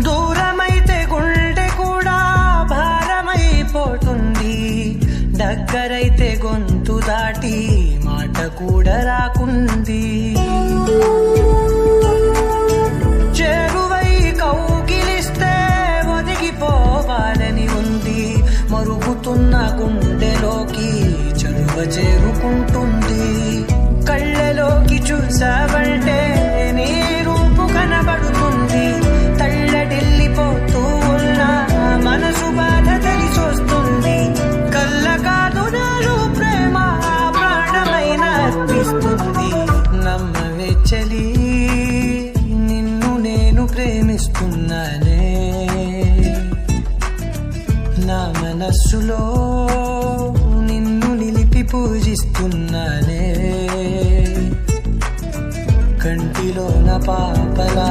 దూరమైతే గుండె కూడా భారమైపోతుంది, దగ్గరైతే గొంతు దాటి మాట కూడా రాకుంది. చేరువై కౌగిలిస్తే ఒదిగిపోవాలని ఉంది, మరుగుతున్న గుండెలోకి చలువ చేరుకుంటుంది. కళ్ళలోకి చూసావంటే నీ రూపు కనబడుతుంది, తల్లడిల్లిపోతూ ఉన్న మనసు బాధ తెలిసొస్తుంది. కళ్ళ కాదు నాలో ప్రేమ ప్రాణమైన అర్పిస్తుంది. నమ్మవే చలి, నిన్ను నేను ప్రేమిస్తున్నానే, నా మనస్సులో నిన్ను నిలిపి పూజిస్తున్నానే. కంటిలో నా పాపలా